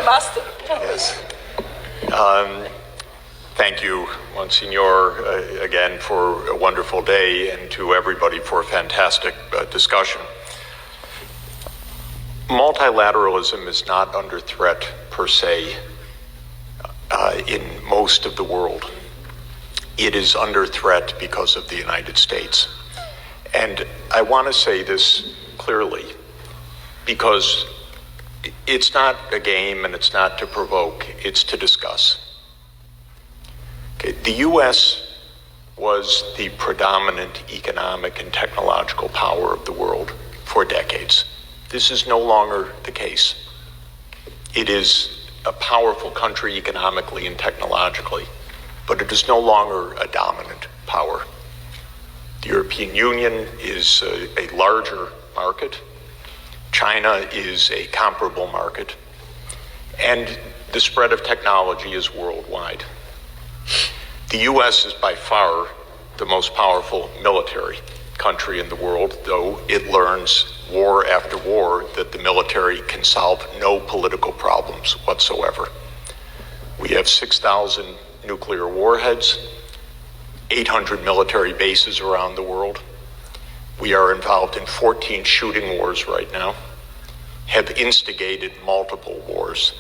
Master. Yes. Thank you, Monsignor, again for a wonderful day, and to everybody for a fantastic discussion. Multilateralism is not under threat per se in most of the world. It is under threat because of the United States. And I want to say this clearly because it's not a game and it's not to provoke, it's to discuss. Okay, the U.S. was the predominant economic and technological power of the world for decades. This is no longer the case. It is a powerful country economically and technologically, but it is no longer a dominant power. The European Union is a larger market. China is a comparable market. And the spread of technology is worldwide. The U.S. is by far the most powerful military country in the world, though it learns war after war that the military can solve no political problems whatsoever. We have 6,000 nuclear warheads, 800 military bases around the world. We are involved in 14 shooting wars right now, have instigated multiple wars.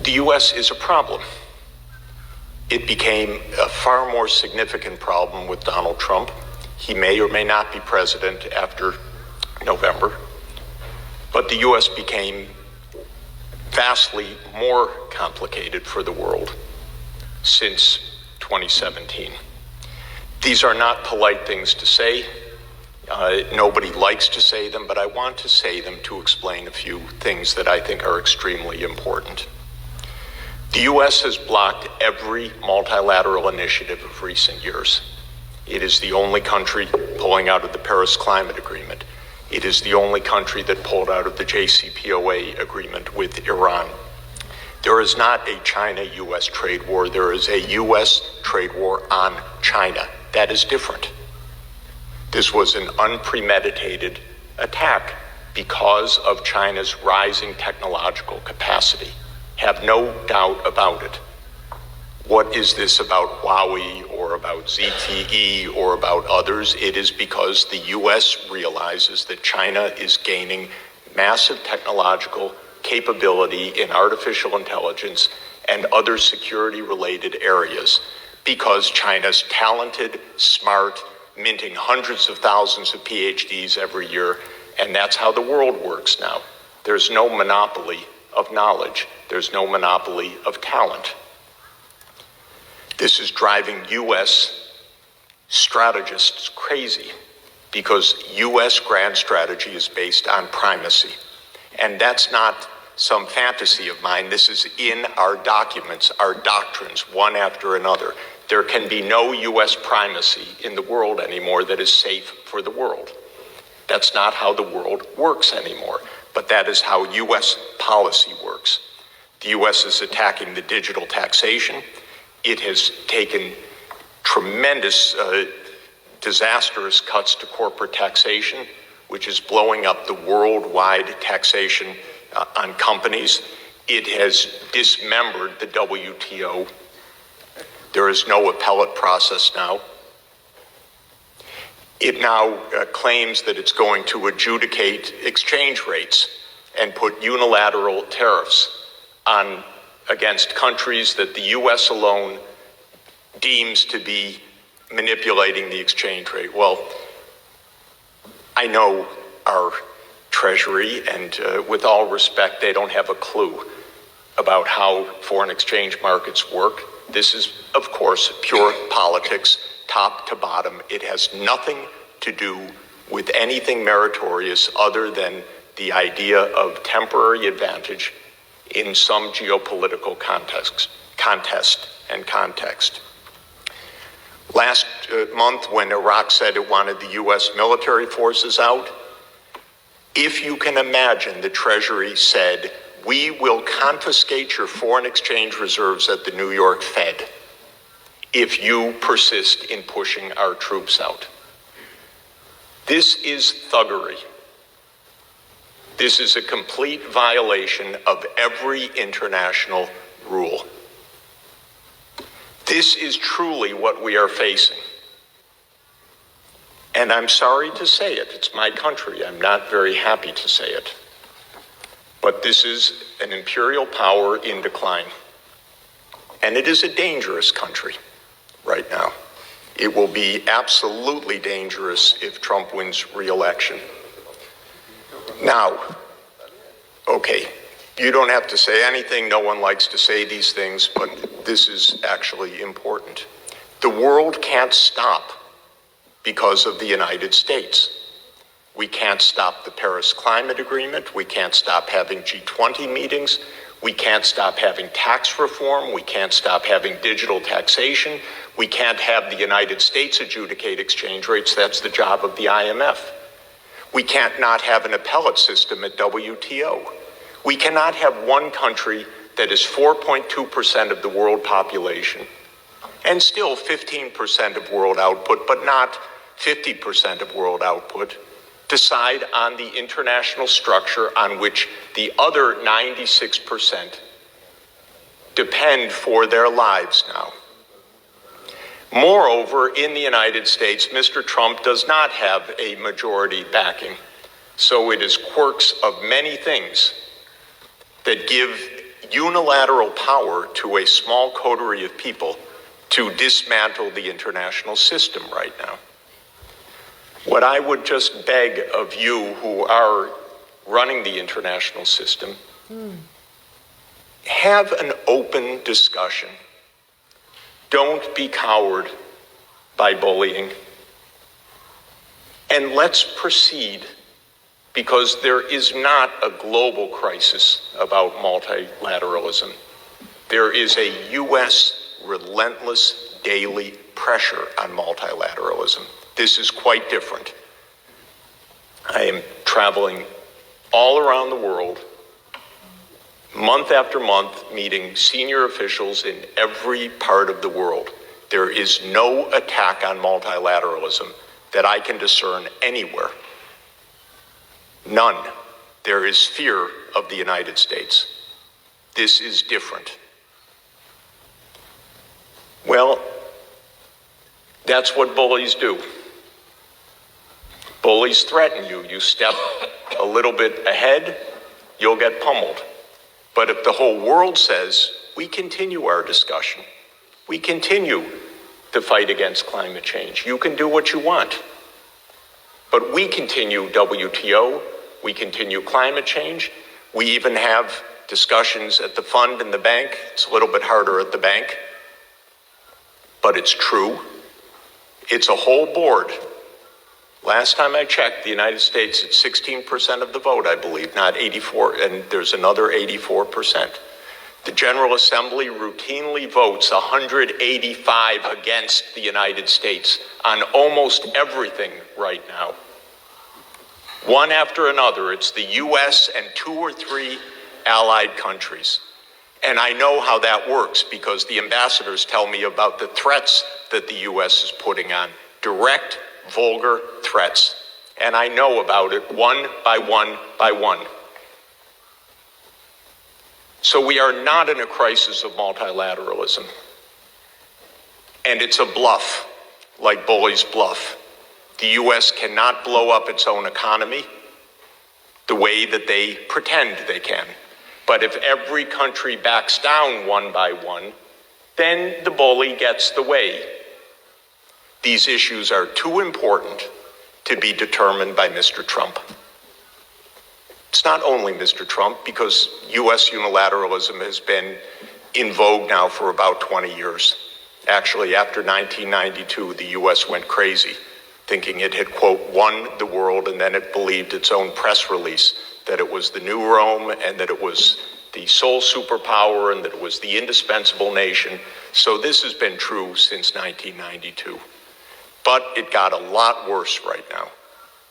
The U.S. is a problem. It became a far more significant problem with Donald Trump. He may or may not be president after November, but the U.S. became vastly more complicated for the world since 2017. These are not polite things to say. Nobody likes to say them, but I want to say them to explain a few things that I think are extremely important. The U.S. has blocked every multilateral initiative of recent years. It is the only country pulling out of the Paris Climate Agreement. It is the only country that pulled out of the JCPOA agreement with Iran. There is not a China-U.S. trade war. There is a U.S. trade war on China. That is different. This was an unpremeditated attack because of China's rising technological capacity. Have no doubt about it. What is this about Huawei or about ZTE or about others? It is because the U.S. realizes that China is gaining massive technological capability in artificial intelligence and other security-related areas because China's talented, smart, minting hundreds of thousands of PhDs every year, and that's how the world works now. There's no monopoly of knowledge. There's no monopoly of talent. This is driving U.S. strategists crazy because U.S. grand strategy is based on primacy. And that's not some fantasy of mine. This is in our documents, our doctrines, one after another. There can be no U.S. primacy in the world anymore that is safe for the world. That's not how the world works anymore, but that is how U.S. policy works. The U.S. is attacking the digital taxation. It has taken tremendous, disastrous cuts to corporate taxation, which is blowing up the worldwide taxation on companies. It has dismembered the WTO. There is no appellate process now. It now claims that it's going to adjudicate exchange rates and put unilateral tariffs on against countries that the U.S. alone deems to be manipulating the exchange rate. Well, I know our Treasury, and with all respect, they don't have a clue about how foreign exchange markets work. This is, of course, pure politics, top to bottom. It has nothing to do with anything meritorious other than the idea of temporary advantage in some geopolitical contest and context. Last month, when Iraq said it wanted the U.S. military forces out, if you can imagine, the Treasury said, we will confiscate your foreign exchange reserves at the New York Fed if you persist in pushing our troops out. This is thuggery. This is a complete violation of every international rule. This is truly what we are facing. And I'm sorry to say it. It's my country. I'm not very happy to say it. But this is an imperial power in decline. And it is a dangerous country right now. It will be absolutely dangerous if Trump wins re-election. Now, okay, you don't have to say anything. No one likes to say these things, but this is actually important. The world can't stop because of the United States. We can't stop the Paris Climate Agreement. We can't stop having G20 meetings. We can't stop having tax reform. We can't stop having digital taxation. We can't have the United States adjudicate exchange rates. That's the job of the IMF. We can't not have an appellate system at WTO. We cannot have one country that is 4.2% of the world population and still 15% of world output, but not 50% of world output, decide on the international structure on which the other 96% depend for their lives now. Moreover, in the United States, Mr. Trump does not have a majority backing. So it is quirks of many things that give unilateral power to a small coterie of people to dismantle the international system right now. What I would just beg of you who are running the international system, have an open discussion. Don't be cowed by bullying. And let's proceed, because there is not a global crisis about multilateralism. There is a U.S. relentless daily pressure on multilateralism. This is quite different. I am traveling all around the world, month after month, meeting senior officials in every part of the world. There is no attack on multilateralism that I can discern anywhere. None. There is fear of the United States. This is different. Well, that's what bullies do. Bullies threaten you. You step a little bit ahead, you'll get pummeled. But if the whole world says, we continue our discussion, we continue the fight against climate change, you can do what you want. But we continue WTO, we continue climate change, we even have discussions at the fund and the bank. It's a little bit harder at the bank, but it's true. It's a whole board. Last time I checked, the United States, it's 16% of the vote, I believe, not 84, and there's another 84%. The General Assembly routinely votes 185 against the United States on almost everything right now. One after another, it's the US and 2 or 3 allied countries. And I know how that works because the ambassadors tell me about the threats that the US is putting on, direct, vulgar threats. And I know about it one by one by one. So we are not in a crisis of multilateralism. And it's a bluff, like bullies bluff. The US cannot blow up its own economy the way that they pretend they can. But if every country backs down one by one, then the bully gets the way. These issues are too important to be determined by Mr. Trump. It's not only Mr. Trump, because US unilateralism has been in vogue now for about 20 years. Actually, after 1992, the US went crazy, thinking it had, quote, won the world, and then it believed its own press release that it was the new Rome and that it was the sole superpower and that it was the indispensable nation. So this has been true since 1992. But it got a lot worse right now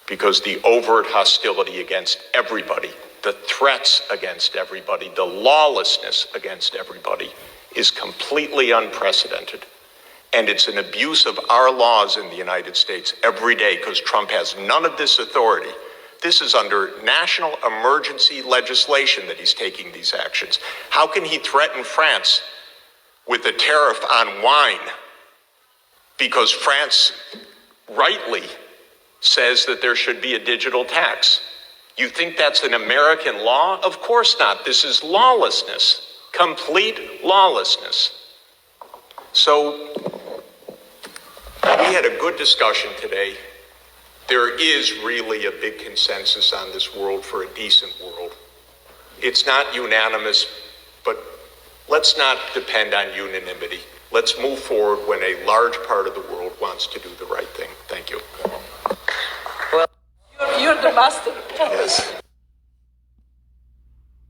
because the overt hostility against everybody, the threats against everybody, the lawlessness against everybody is completely unprecedented. And it's an abuse of our laws in the United States every day because Trump has none of this authority. This is under national emergency legislation that he's taking these actions. How can he threaten France with a tariff on wine because France rightly says that there should be a digital tax? You think that's an American law? Of course not. This is lawlessness, complete lawlessness. So we had a good discussion today. There is really a big consensus on this world for a decent world. It's not unanimous, but let's not depend on unanimity. Let's move forward when a large part of the world wants to do the right thing. Thank you. Well, you're the master. Yes.